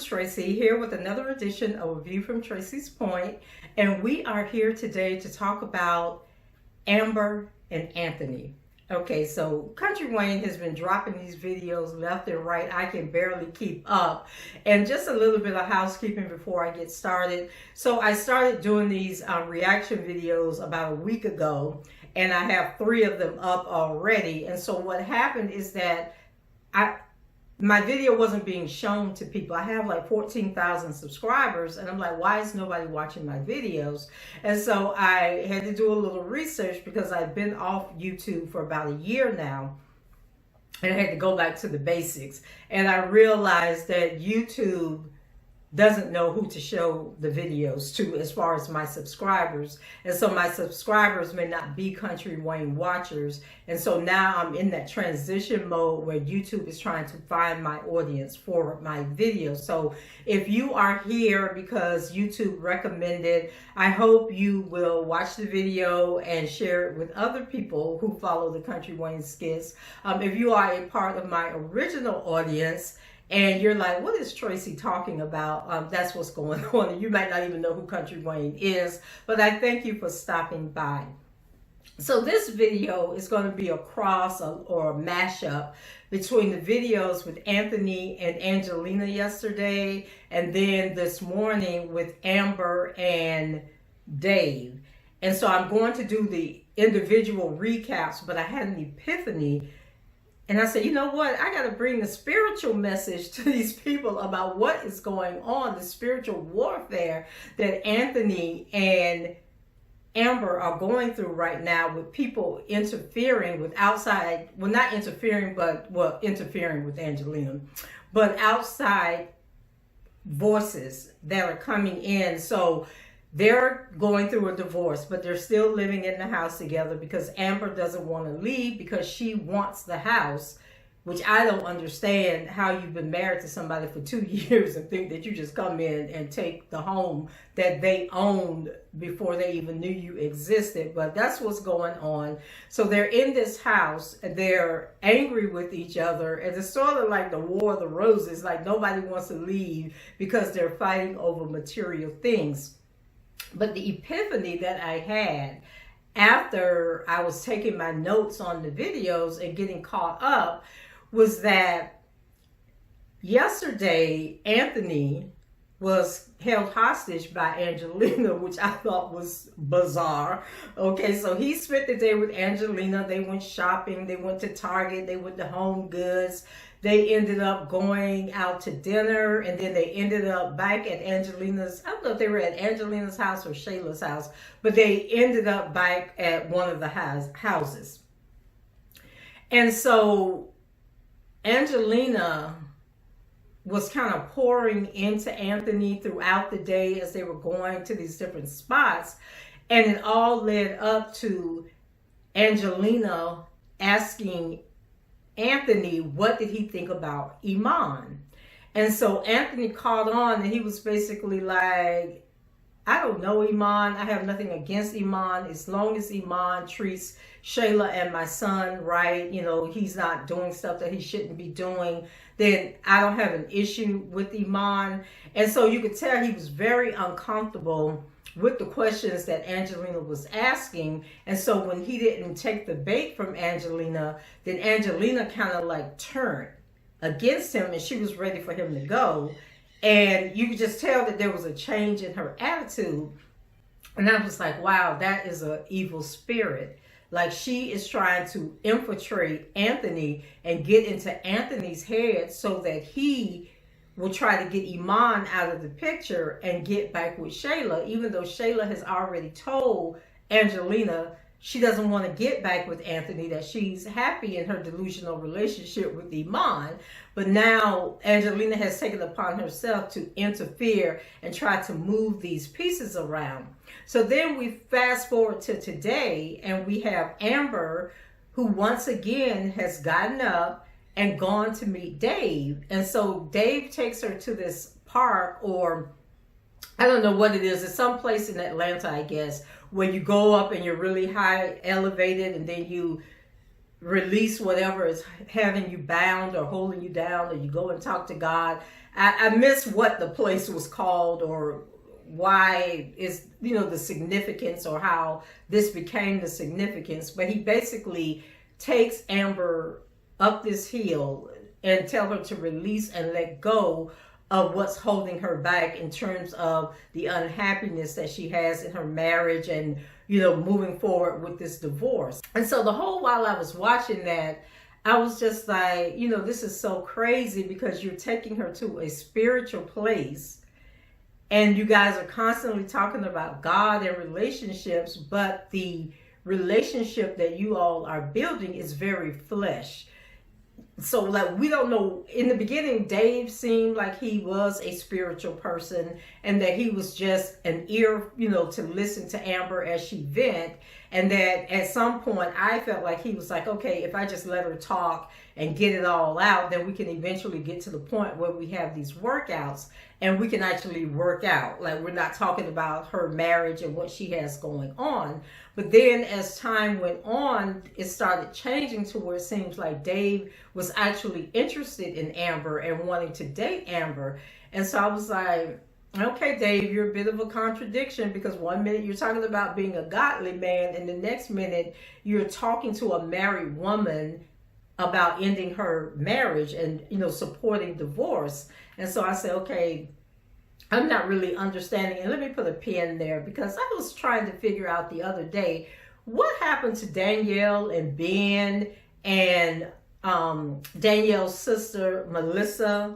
Tracy here with another edition of A View from Tracy's Point, and we are here today to talk about Amber and Anthony. Okay, so Country Wayne has been dropping these videos left and right. I can barely keep up. And just a little bit of housekeeping before I get started. So I started doing these reaction videos about a week ago, and I have 3 of them up already. And so what happened is that my video wasn't being shown to people. I have like 14,000 subscribers, and I'm like, why is nobody watching my videos? And so I had to do a little research because I've been off YouTube for about a year now, and I had to go back to the basics. And I realized that YouTube doesn't know who to show the videos to as far as my subscribers. And so my subscribers may not be Country Wayne watchers. And so now I'm in that transition mode where YouTube is trying to find my audience for my videos. So if you are here because YouTube recommended, I hope you will watch the video and share it with other people who follow the Country Wayne skits. If you are a part of my original audience, and you're like, what is Tracy talking about? That's what's going on. And you might not even know who Country Wayne is, but I thank you for stopping by. So this video is going to be a cross or a mashup between the videos with Anthony and Angelina yesterday, and then this morning with Amber and Dave. And so I'm going to do the individual recaps, but I had an epiphany. And I said, you know what? I got to bring the spiritual message to these people about what is going on, the spiritual warfare that Anthony and Amber are going through right now with people interfering with outside, well, not interfering, but, well, interfering with Angelina, but outside voices that are coming in. So they're going through a divorce, but they're still living in the house together because Amber doesn't want to leave because she wants the house, which I don't understand how you've been married to somebody for 2 years and think that you just come in and take the home that they owned before they even knew you existed. But that's what's going on. So they're in this house and they're angry with each other. And it's sort of like the War of the Roses, like nobody wants to leave because they're fighting over material things. But the epiphany that I had after I was taking my notes on the videos and getting caught up was that yesterday Anthony was held hostage by Angelina, which I thought was bizarre. Okay, so he spent the day with Angelina. They went shopping. They went to Target. They went to Home Goods. They ended up going out to dinner, and then they ended up back at Angelina's. I don't know if they were at Angelina's house or Shayla's house, but they ended up back at one of the houses. And so Angelina was kind of pouring into Anthony throughout the day as they were going to these different spots. And it all led up to Angelina asking Anthony, what did he think about Iman? And so Anthony caught on, and he was basically like, I don't know Iman. I have nothing against Iman. As long as Iman treats Shayla and my son right, you know, he's not doing stuff that he shouldn't be doing, then I don't have an issue with Iman. And so you could tell he was very uncomfortable with the questions that Angelina was asking. And so when he didn't take the bait from Angelina, then Angelina kind of like turned against him, and she was ready for him to go. And you could just tell that there was a change in her attitude. And I was like, wow, that is an evil spirit. Like, she is trying to infiltrate Anthony and get into Anthony's head so that he will try to get Iman out of the picture and get back with Shayla, even though Shayla has already told Angelina she doesn't want to get back with Anthony, that she's happy in her delusional relationship with Iman. But now Angelina has taken it upon herself to interfere and try to move these pieces around. So then we fast forward to today, and we have Amber, who once again has gotten up and gone to meet Dave. And so Dave takes her to this park, or I don't know what it is. It's someplace in Atlanta, I guess, where you go up and you're really high elevated, and then you release whatever is having you bound or holding you down, or you go and talk to God. I miss what the place was called, or why is, the significance, or how this became the significance. But he basically takes Amber up this hill and tell her to release and let go of what's holding her back in terms of the unhappiness that she has in her marriage, and moving forward with this divorce. And so the whole while I was watching that, I was just like, this is so crazy, because you're taking her to a spiritual place, and you guys are constantly talking about God and relationships, but the relationship that you all are building is very flesh. So like, we don't know. In the beginning, Dave seemed like he was a spiritual person, and that he was just an ear, to listen to Amber as she vent. And that at some point I felt like he was like, okay, if I just let her talk and get it all out, then we can eventually get to the point where we have these workouts and we can actually work out. Like, we're not talking about her marriage and what she has going on. But then as time went on, it started changing to where it seems like Dave was actually interested in Amber and wanting to date Amber. And so I was like, okay, Dave, you're a bit of a contradiction, because one minute you're talking about being a godly man, and the next minute you're talking to a married woman about ending her marriage and, supporting divorce. And so I said, okay, I'm not really understanding. And let me put a pin there, because I was trying to figure out the other day, what happened to Danielle and Ben and Danielle's sister, Melissa?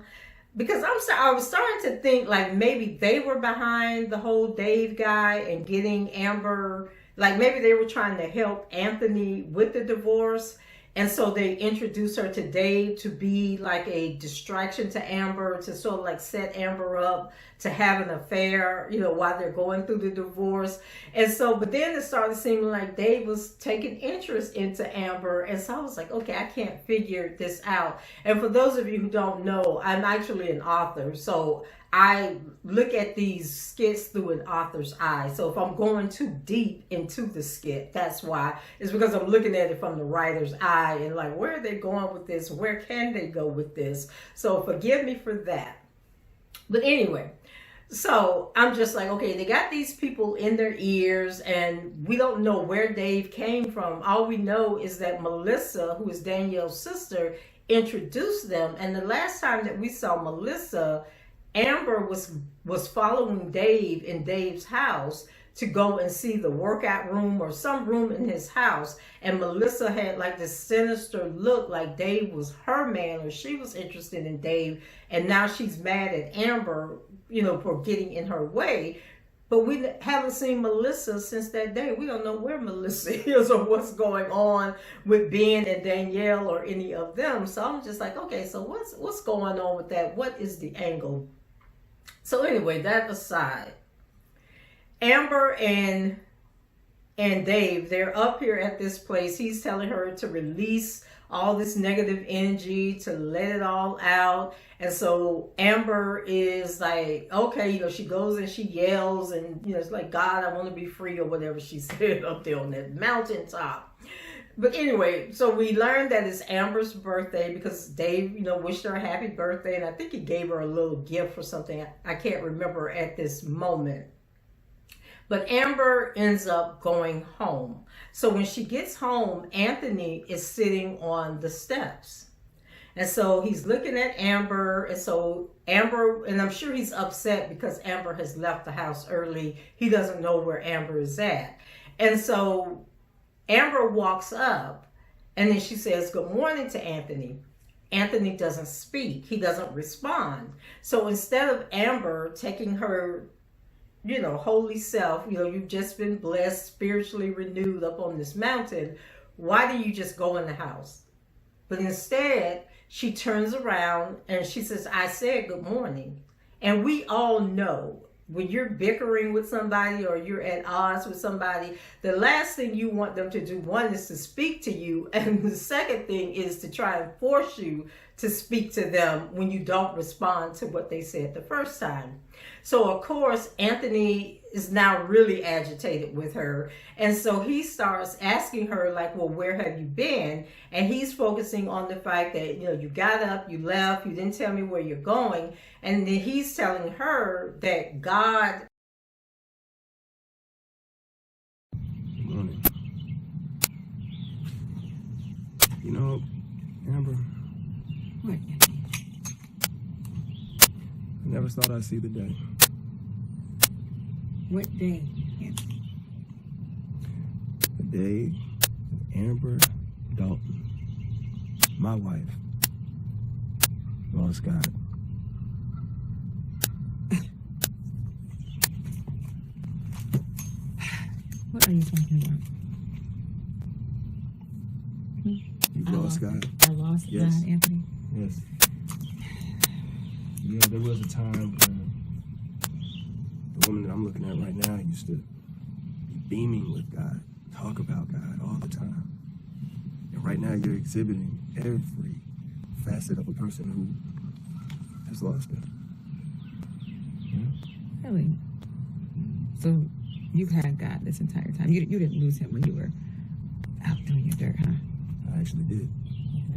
Because I was starting to think like maybe they were behind the whole Dave guy and getting Amber, like maybe they were trying to help Anthony with the divorce. And so they introduced her to Dave to be like a distraction to Amber, to sort of like set Amber up to have an affair, while they're going through the divorce. And so, but then it started seeming like Dave was taking interest into Amber. And so I was like, okay, I can't figure this out. And for those of you who don't know, I'm actually an author. So I look at these skits through an author's eye. So if I'm going too deep into the skit, that's why. It's because I'm looking at it from the writer's eye and like, where are they going with this? Where can they go with this? So forgive me for that. But anyway, so I'm just like, okay, they got these people in their ears, and we don't know where Dave came from. All we know is that Melissa, who is Danielle's sister, introduced them. And the last time that we saw Melissa, Amber was following Dave in Dave's house to go and see the workout room or some room in his house. And Melissa had like this sinister look, like Dave was her man, or she was interested in Dave. And now she's mad at Amber, for getting in her way. But we haven't seen Melissa since that day. We don't know where Melissa is or what's going on with Ben and Danielle or any of them. So I'm just like, okay, so what's going on with that? What is the angle? So anyway, that aside, Amber and Dave, they're up here at this place. He's telling her to release all this negative energy, to let it all out. And so Amber is like, okay, she goes and she yells, and it's like, God, I want to be free, or whatever she said up there on that mountaintop. But anyway, so we learned that it's Amber's birthday, because Dave, wished her a happy birthday, and I think he gave her a little gift or something. I can't remember at this moment. But Amber ends up going home. So when she gets home, Anthony is sitting on the steps. And so he's looking at Amber. And so Amber, and I'm sure he's upset because Amber has left the house early. He doesn't know where Amber is at. And so Amber walks up, and then she says, good morning to Anthony. Anthony doesn't speak. He doesn't respond. So instead of Amber taking her, holy self, you've just been blessed, spiritually renewed up on this mountain, why do you just go in the house? But instead, she turns around and she says, I said good morning. And we all know, when you're bickering with somebody or you're at odds with somebody, the last thing you want them to do, one, is to speak to you, and the second thing is to try and force you to speak to them when you don't respond to what they said the first time. So of course, Anthony is now really agitated with her. And so he starts asking her like, well, where have you been? And he's focusing on the fact that, you got up, you left, you didn't tell me where you're going. And then he's telling her that God. Good morning. Amber. What? I never thought I'd see the day. What day? Anthony? The day Amber Dalton, my wife, lost God. What are you talking about? You lost God. I lost Yes. God, Anthony? Yes. There was a time when the woman that I'm looking at right now used to be beaming with God, talk about God all the time. And right now you're exhibiting every facet of a person who has lost it. Yeah? Really? So you've had God this entire time. You didn't lose him when you were out doing your dirt, huh? I actually did.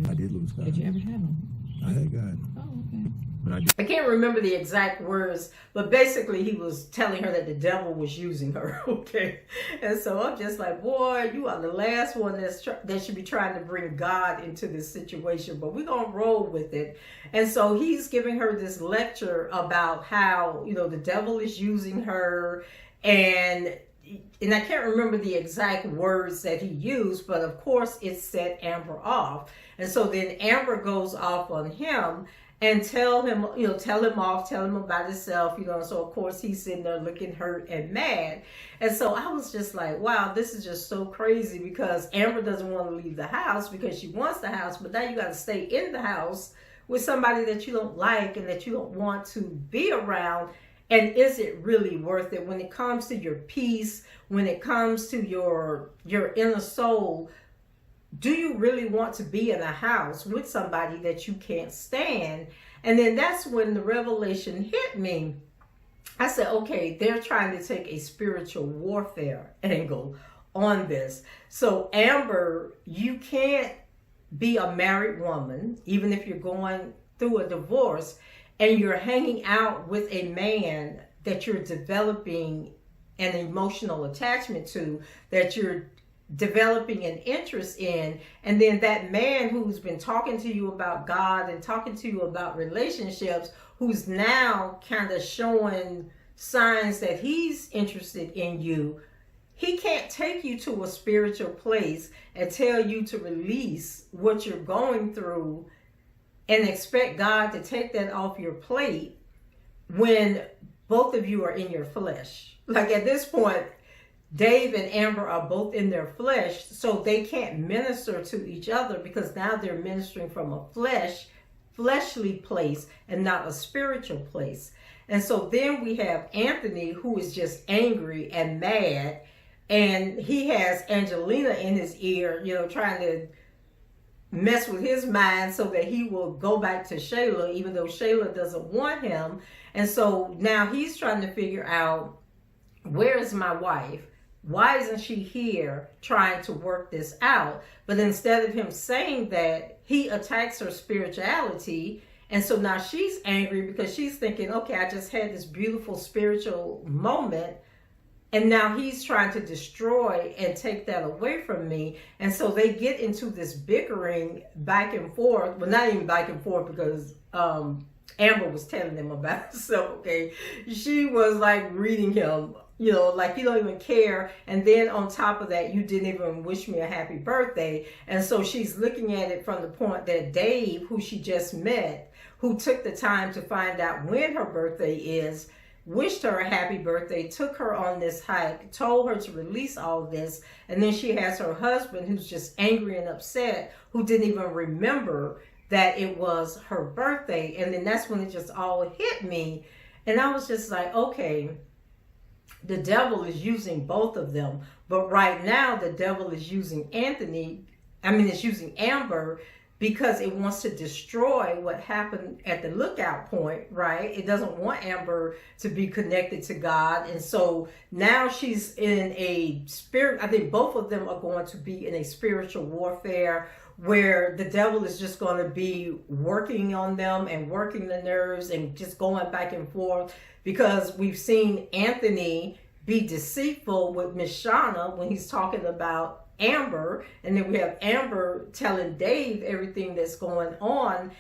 I did lose God. Did you ever have him? I had God. Oh, okay. But I did. I can't remember the exact words, but basically he was telling her that the devil was using her, okay? And so I'm just like, boy, you are the last one that should be trying to bring God into this situation, but we're going to roll with it. And so he's giving her this lecture about how, the devil is using her, and I can't remember the exact words that he used, but of course it set Amber off. And so then Amber goes off on him and tell him about himself, so of course he's sitting there looking hurt and mad. And so I was just like, wow, this is just so crazy, because Amber doesn't want to leave the house because she wants the house, but now you got to stay in the house with somebody that you don't like and that you don't want to be around. And is it really worth it when it comes to your peace, when it comes to your inner soul? Do you really want to be in a house with somebody that you can't stand? And then that's when the revelation hit me. I said, okay, they're trying to take a spiritual warfare angle on this. So Amber, you can't be a married woman, even if you're going through a divorce, and you're hanging out with a man that you're developing an emotional attachment to, that you're developing an interest in, and then that man who's been talking to you about God and talking to you about relationships, who's now kind of showing signs that he's interested in you, he can't take you to a spiritual place and tell you to release what you're going through and expect God to take that off your plate when both of you are in your flesh. Like at this point, Dave and Amber are both in their flesh, so they can't minister to each other because now they're ministering from a fleshly place and not a spiritual place. And so then we have Anthony, who is just angry and mad, and he has Angelina in his ear, trying to mess with his mind so that he will go back to Shayla, even though Shayla doesn't want him. And so now he's trying to figure out, where is my wife? Why isn't she here trying to work this out? But instead of him saying that, he attacks her spirituality. And so now she's angry because she's thinking, okay, I just had this beautiful spiritual moment, and now he's trying to destroy and take that away from me. And so they get into this bickering back and forth. Well, not even back and forth, because Amber was telling them about it. So, okay, she was like reading him, like, you don't even care. And then on top of that, you didn't even wish me a happy birthday. And so she's looking at it from the point that Dave, who she just met, who took the time to find out when her birthday is, wished her a happy birthday, took her on this hike, told her to release all this. And then she has her husband, who's just angry and upset, who didn't even remember that it was her birthday. And then that's when it just all hit me. And I was just like, okay, the devil is using both of them. But right now, the devil is using it's using Amber, because it wants to destroy what happened at the lookout point, right? It doesn't want Amber to be connected to God. And so now she's in a spirit. I think both of them are going to be in a spiritual warfare where the devil is just going to be working on them and working the nerves and just going back and forth, because we've seen Anthony be deceitful with Miss Shauna when he's talking about Amber, and then we have Amber telling Dave everything that's going on,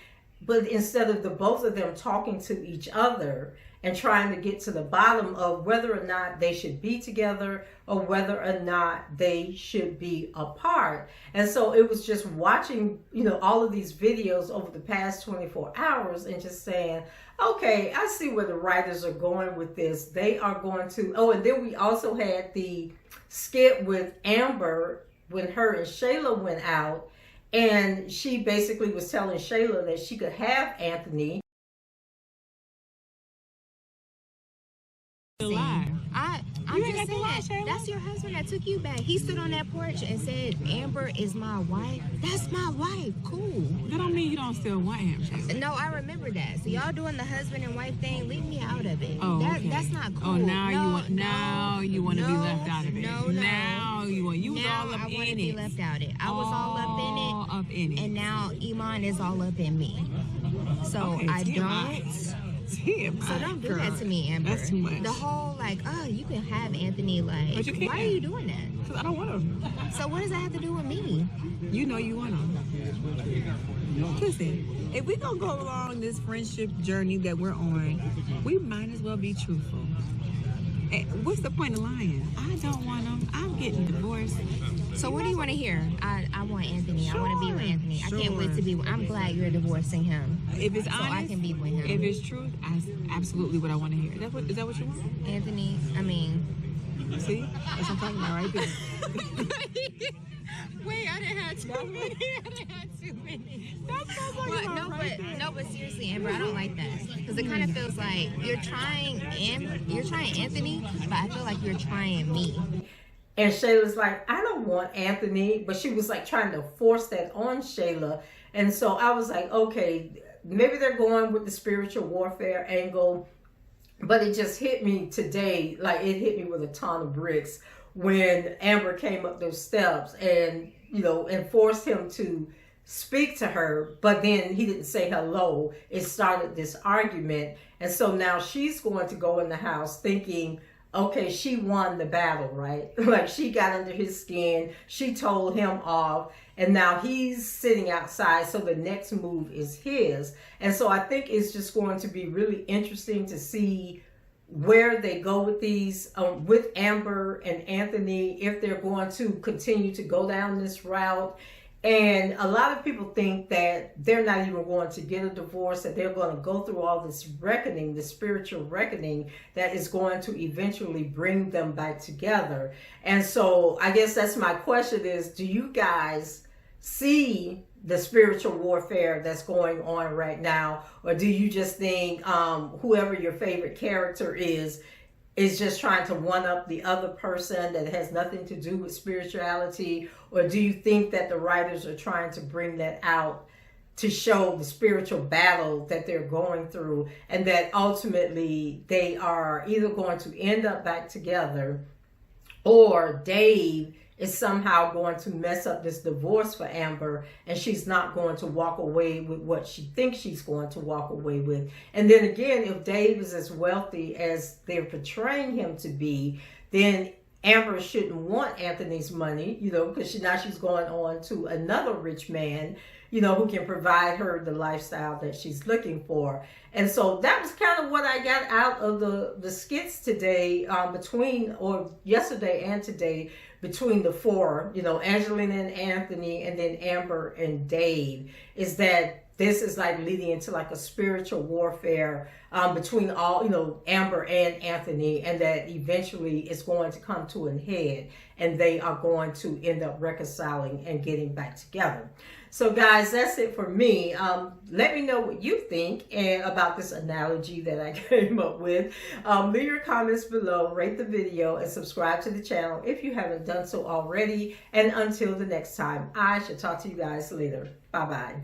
but instead of the both of them talking to each other and trying to get to the bottom of whether or not they should be together or whether or not they should be apart. And so it was just watching, all of these videos over the past 24 hours and just saying, okay, I see where the writers are going with this. They are going to, and then we also had the skit with Amber when her and Shayla went out, and she basically was telling Shayla that she could have Anthony. I'm just saying, that's your husband that took you back. He stood on that porch and said, Amber is my wife. That's my wife. Cool. That don't mean you don't still want him, Shayla. No, I remember that. So y'all doing the husband and wife thing, leave me out of it. Oh, okay. That's not cool. Oh, now you want to be left out of it. No. Now you want, you was now all up I want to in be it. left out of it. I was all up in it. And now Iman is all up in me. So Okay, I TMI. don't. TMI, So don't do girl. that to me, Amber. That's too much. The whole you can have Anthony, But you can't. why are you doing that? Because I don't want him. So what does that have to do with me? You know you want him. Listen, if we gonna go along this friendship journey that we're on, we might as well be truthful. What's the point of lying? I don't want him. I'm getting divorced. So what do you want to hear? I want Anthony. I want to be with Anthony. I can't wait to be with. I'm glad you're divorcing him. If it's so honest, I can be with him. If it's truth, absolutely what I want to hear. Is that what you want? Anthony, I mean. See? That's what I'm talking about right there. Wait, I didn't have too many. That's what I'm talking about right there. No, but seriously, Amber, I don't like that because it kind of feels like you're trying Anthony, but I feel like you're trying me. And Shayla's like, I don't want Anthony, but she was like trying to force that on Shayla. And so I was like, okay, maybe they're going with the spiritual warfare angle, but it just hit me today, like it hit me with a ton of bricks when Amber came up those steps and, and forced him to speak to her, but then he didn't say hello. It started this argument. And so now she's going to go in the house thinking, okay, she won the battle, right? Like she got under his skin. She told him off. And now he's sitting outside. So the next move is his. And so I think it's just going to be really interesting to see where they go with these, with Amber and Anthony, if they're going to continue to go down this route. And a lot of people think that they're not even going to get a divorce, that they're going to go through all this reckoning, this spiritual reckoning that is going to eventually bring them back together. And so I guess that's my question is, do you guys see the spiritual warfare that's going on right now? Or do you just think whoever your favorite character is just trying to one up the other person that has nothing to do with spirituality? Or do you think that the writers are trying to bring that out to show the spiritual battle that they're going through, and that ultimately they are either going to end up back together, or Dave is somehow going to mess up this divorce for Amber and she's not going to walk away with what she thinks she's going to walk away with? And then again, if Dave is as wealthy as they're portraying him to be, then Amber shouldn't want Anthony's money, because now she's going on to another rich man, who can provide her the lifestyle that she's looking for. And so that was kind of what I got out of the skits today, yesterday and today, between the four, Angelina and Anthony, and then Amber and Dave, is that this is like leading into like a spiritual warfare between all, Amber and Anthony, and that eventually it's going to come to an head and they are going to end up reconciling and getting back together. So guys, that's it for me. Let me know what you think about this analogy that I came up with. Leave your comments below, rate the video, and subscribe to the channel if you haven't done so already. And until the next time, I shall talk to you guys later. Bye-bye.